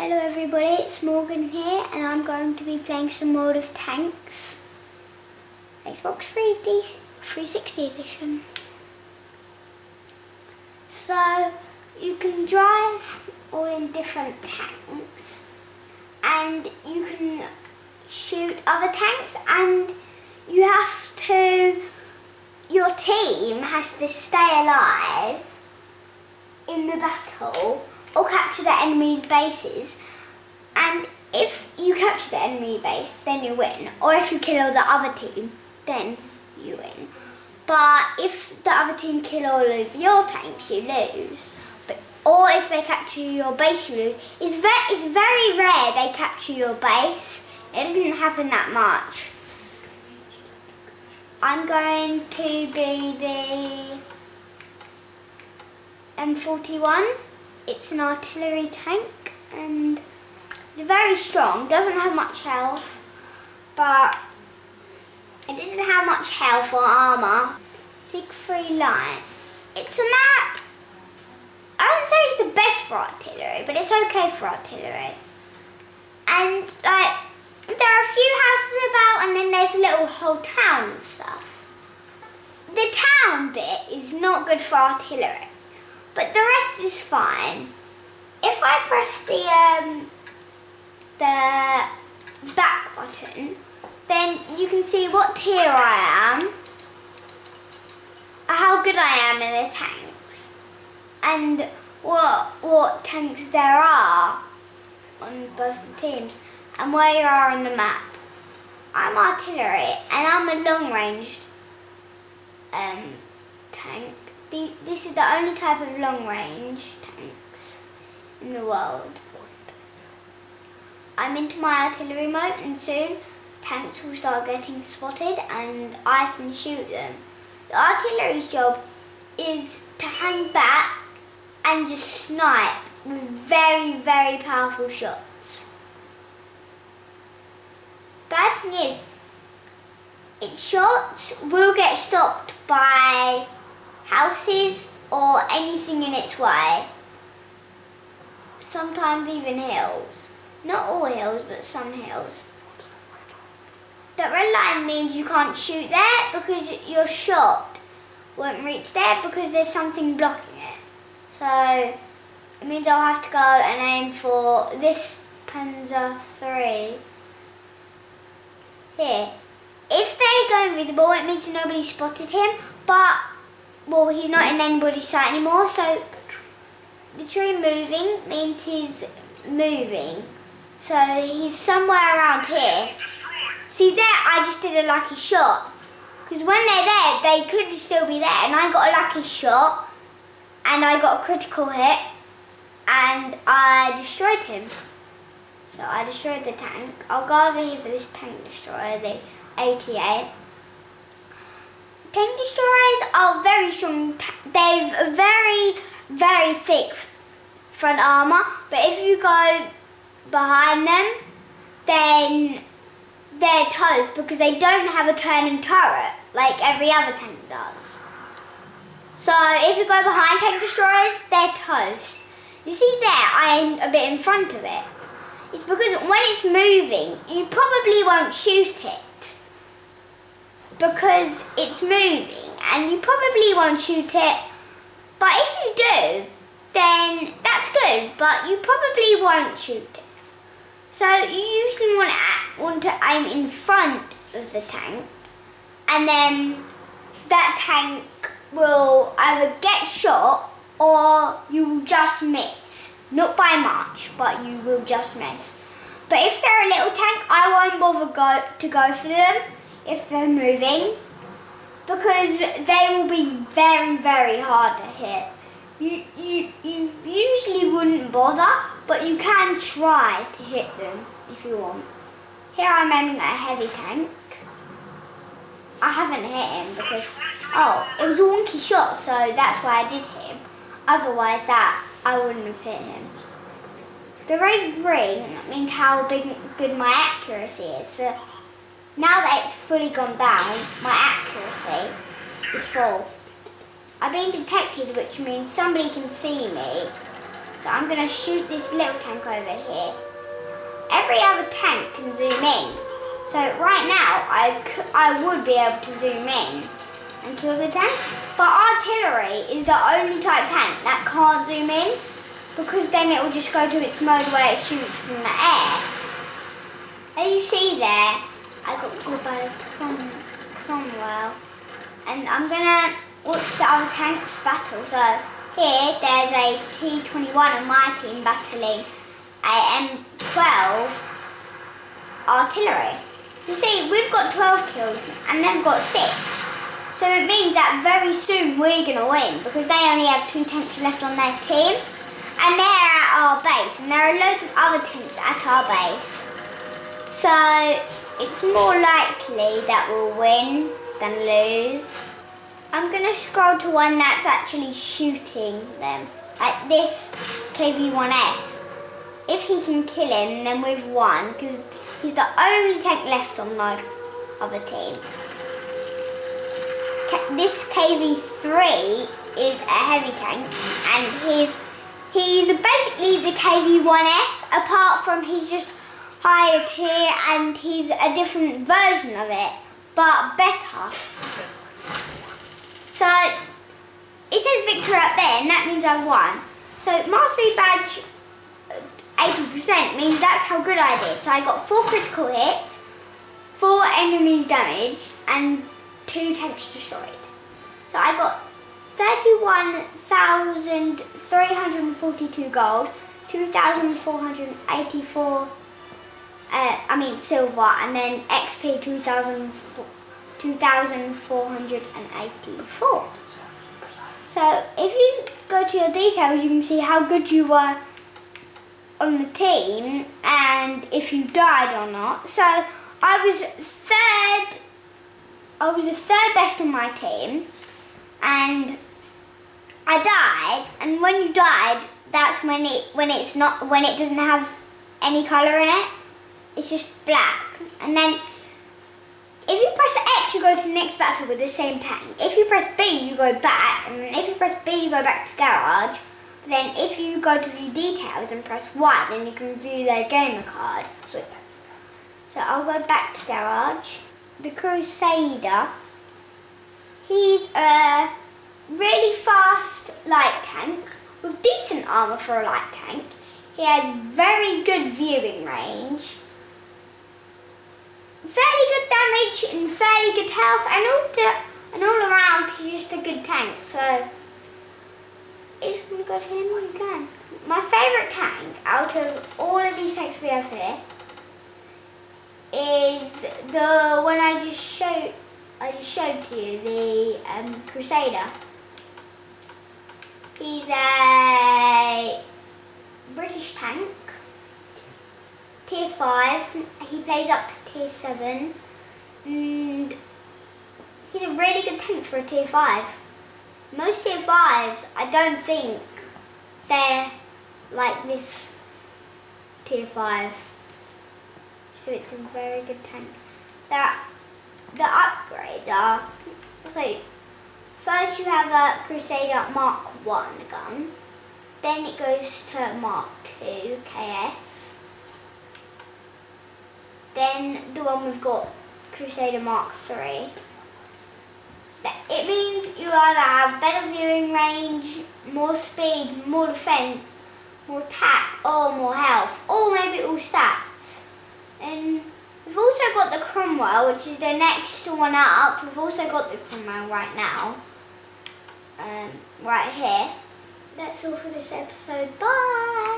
Hello everybody, it's Morgan here and I'm going to be playing some World of Tanks. Xbox 360 edition. So you can drive all in different tanks and you can shoot other tanks, and your team has to stay alive in the battle or capture the enemy's bases, and if you capture the enemy base then you win, or if you kill the other team then you win. But if the other team kill all of your tanks you lose, or if they capture your base you lose. It's very rare they capture your base. It doesn't happen that much. I'm going to be the M41. It's an artillery tank and it's very strong. Doesn't have much health, but it doesn't have much health or armour. Siegfried Line. It's a map. I wouldn't say it's the best for artillery, but it's okay for artillery. And there are a few houses about, and then there's a little whole town and stuff. The town bit is not good for artillery, but the rest is fine. If I press the back button, then you can see what tier I am, how good I am in the tanks, and what tanks there are on both the teams, and where you are on the map. I'm artillery and I'm a long range tank. This is the only type of long range tanks in the world. I'm into my artillery mode, and soon tanks will start getting spotted and I can shoot them. The artillery's job is to hang back and just snipe with very powerful shots. Bad thing is, its shots will get stopped by houses or anything in its way. Sometimes even hills. Not all hills, but some hills. That red line means you can't shoot there because your shot won't reach there because there's something blocking it. So it means I'll have to go and aim for this Panzer III here. If they go invisible, it means nobody spotted him, but well, he's not in anybody's sight anymore, so the tree moving means he's moving. So he's somewhere around here. See there, I just did a lucky shot. Because when they're there, they could still be there. And I got a lucky shot. And I got a critical hit. And I destroyed him. So I destroyed the tank. I'll go over here for this tank destroyer, the 88. Tank destroyers are very strong. They've a very thick front armour. But if you go behind them, then they're toast because they don't have a turning turret like every other tank does. So if you go behind tank destroyers, they're toast. You see there, I'm a bit in front of it. It's because when it's moving, you probably won't shoot it because it's moving, and you probably won't shoot it. But if you do, then that's good, but you probably won't shoot it. So you usually want to aim in front of the tank, and then that tank will either get shot or you will just miss. Not by much, but you will just miss. But if they're a little tank, I won't bother to go for them if they're moving, because they will be very hard to hit. You usually wouldn't bother, but you can try to hit them if you want. Here I'm aiming at a heavy tank. I haven't hit him because, it was a wonky shot, so that's why I did hit him. Otherwise I wouldn't have hit him. The red ring means how good my accuracy is. So now that it's fully gone down, my accuracy is full. I've been detected, which means somebody can see me So I'm going to shoot this little tank over here. Every other tank can zoom in. So right now, I would be able to zoom in and kill the tank. But artillery is the only type tank that can't zoom in, because then it will just go to its mode where it shoots from the air. As you see there, I got killed by a Cromwell. And I'm going to watch the other tanks battle. So here, there's a T-21 on my team battling a M12 artillery. You see, we've got 12 kills and they've got 6. So it means that very soon we're going to win, because they only have 2 tanks left on their team. And they're at our base, and there are loads of other tanks at our base. So it's more likely that we'll win than lose. I'm going to scroll to one that's actually shooting them, like this KV-1S. If he can kill him, then we've won, because he's the only tank left on the other team. This KV-3 is a heavy tank, and he's basically the KV-1S, apart from he's just higher tier and he's a different version of it, but better. So it says victory up there, and that means I've won. So mastery badge 80% means that's how good I did. So I got 4 critical hits, 4 enemies damaged, and 2 tanks destroyed. So I got 31,342 gold, 2,484 silver, and then XP 2,484. So if you go to your details, you can see how good you were on the team and if you died or not. So I was the third best on my team, and I died. And when you died, that's when it doesn't have any colour in it. It's just black. And then if you press X, you go to the next battle with the same tank. If you press B, you go back, and then if you press B, you go back to garage. But then if you go to view details and press Y, then you can view their gamer card. So I'll go back to garage. The Crusader, he's a really fast light tank with decent armour for a light tank. He has very good viewing range, fairly good damage and fairly good health, and all around he's just a good tank. So if you want to go for him, you can. My favourite tank out of all of these tanks we have here is the one I just showed to you, the Crusader. He's a British tank, tier 5. He plays up to tier 7, and he's a really good tank for a tier 5. Most tier 5s, I don't think they're like this tier 5. So it's a very good tank. The upgrades are, so first you have a Crusader Mark 1 gun, then it goes to Mark 2 KS, then the one we've got, Crusader Mark 3. It means you either have better viewing range, more speed, more defense, more attack, or more health, or maybe all stats. And we've also got the Cromwell, which is the next one up. We've also got the Cromwell right now, right here. That's all for this episode. Bye!